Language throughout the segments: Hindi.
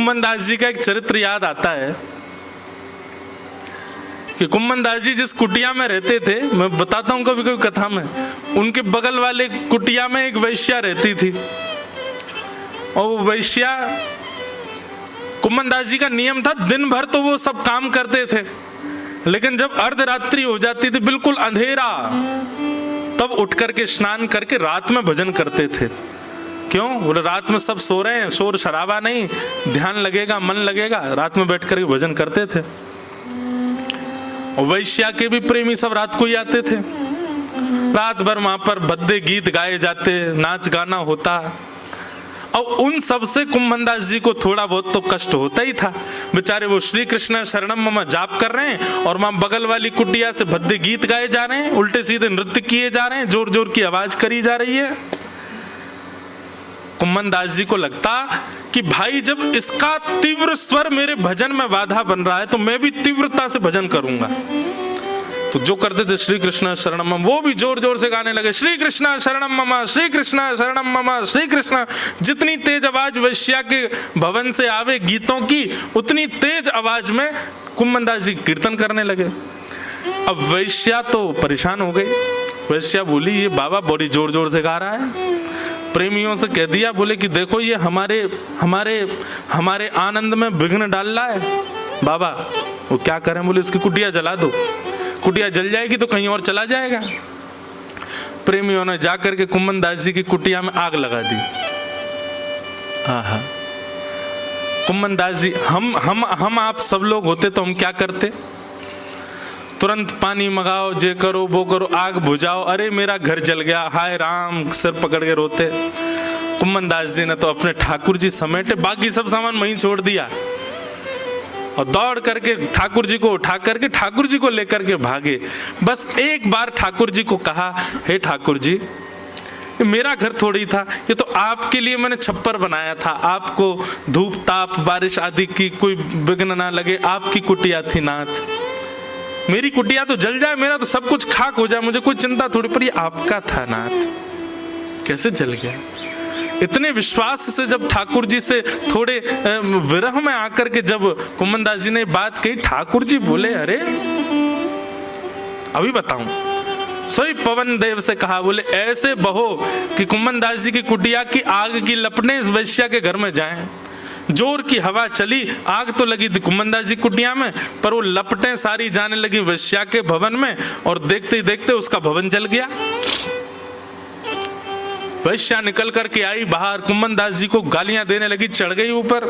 कुम्मन दास जी का एक चरित्र याद आता है कि कुम्मन दास जी जिस कुटिया में रहते थे, मैं बताता हूं कभी कभी कथा में, उनके बगल वाले कुटिया में एक वैश्या रहती थी। और वो वैश्या, कुम्मन दास जी का नियम था दिन भर तो वो सब काम करते थे, लेकिन जब अर्धरात्रि हो जाती थी, बिल्कुल अंधेरा, तब उठ करके स्नान करके रात में भजन करते थे। क्यों? बोले रात में सब सो रहे हैं, शोर शराबा नहीं, ध्यान लगेगा, मन लगेगा, रात में बैठ करके भजन करते थे। और वैश्या के भी प्रेमी सब रात को ही आते थे। रात भर वहां पर भद्दे गीत गाए जाते, नाच गाना होता। और उन सब से कुम्मन दास जी को थोड़ा बहुत तो कष्ट होता ही था। बेचारे वो श्री कृष्ण शरणम मम जाप कर रहे हैं और वहां बगल वाली कुटिया से भद्दे गीत गाए जा रहे हैं, उल्टे सीधे नृत्य किए जा रहे हैं, जोर जोर की आवाज करी जा रही है। कुम्मन दास जी को लगता कि भाई जब इसका तीव्र स्वर मेरे भजन में बाधा बन रहा है तो मैं भी तीव्रता से भजन करूंगा। तो जो करते थे श्री कृष्ण शरणम मम, वो भी जोर जोर से गाने लगे, श्री कृष्ण शरणम मम, श्री कृष्ण शरणम मम, श्री कृष्ण। जितनी तेज आवाज वैश्या के भवन से आवे गीतों की, उतनी तेज आवाज में कुम्मन दास जी कीर्तन करने लगे। अब वैश्या तो परेशान हो गई। वैश्या बोली ये बाबा बड़ी जोर जोर से गा रहा है। प्रेमियों से कह दिया, बोले कि देखो ये हमारे हमारे हमारे आनंद में विघ्न डाल रहा है। बाबा वो क्या करें? बोले इसकी कुटिया जला दो, कुटिया जल जाएगी तो कहीं और चला जाएगा। प्रेमियों ने जाकर के कुम्मन दास जी की कुटिया में आग लगा दी। आहा, कुम्मन दास जी, हम आप सब लोग होते तो हम क्या करते? तुरंत पानी मंगाओ, जे करो वो करो, आग बुझाओ, अरे मेरा घर जल गया, हाय राम, सिर पकड़ के रोते। कुम्मन दास जी ने तो अपने ठाकुर जी समेटे, बाकी सब सामान वहीं छोड़ दिया और दौड़ करके ठाकुर जी को उठा करके ठाकुर जी को लेकर के भागे। बस एक बार ठाकुर जी को कहा, हे ठाकुर जी, ये मेरा घर थोड़ी था, ये तो आपके लिए मैंने छप्पर बनाया था, आपको धूप ताप बारिश आदि की कोई विघ्न ना लगे, आपकी कुटिया थी नाथ। मेरी कुटिया तो जल जाए, मेरा तो सब कुछ खाक हो जाए, मुझे कोई चिंता थोड़ी, पर ये आपका था नाथ, कैसे जल गया? इतने विश्वास से जब ठाकुर जी से थोड़े विरह में आकर के जब कुम्मन दास जी ने बात कही, ठाकुर जी बोले, अरे अभी बताऊं। सोई पवन देव से कहा, बोले ऐसे बहो कि कुम्मन दास जी की कुटिया की आग की लपटें इस वैश्या के घर में जाएं। जोर की हवा चली, आग तो लगी थी कुम्मन दास जी कुटिया में, पर वो लपटें सारी जाने लगी वैश्या के भवन में, और देखते ही देखते उसका भवन जल गया। वैश्या निकल करके आई बाहर, कुम्मन दास जी को गालियां देने लगी, चढ़ गई ऊपर,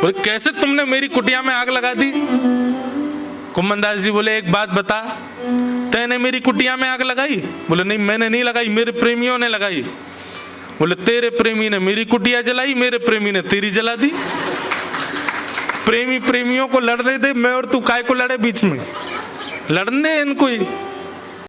बोले कैसे तुमने मेरी कुटिया में आग लगा दी? कुम्मन दास जी बोले एक बात बता, तैने मेरी कुटिया में आग लगाई? बोले नहीं, मैंने नहीं लगाई, मेरे प्रेमियों ने लगाई। बोले तेरे प्रेमी ने मेरी कुटिया जलाई, मेरे प्रेमी ने तेरी जला दी। प्रेमी प्रेमियों को लड़ने दे, मैं और तू काय को लड़े बीच में? लड़ने इनको ही।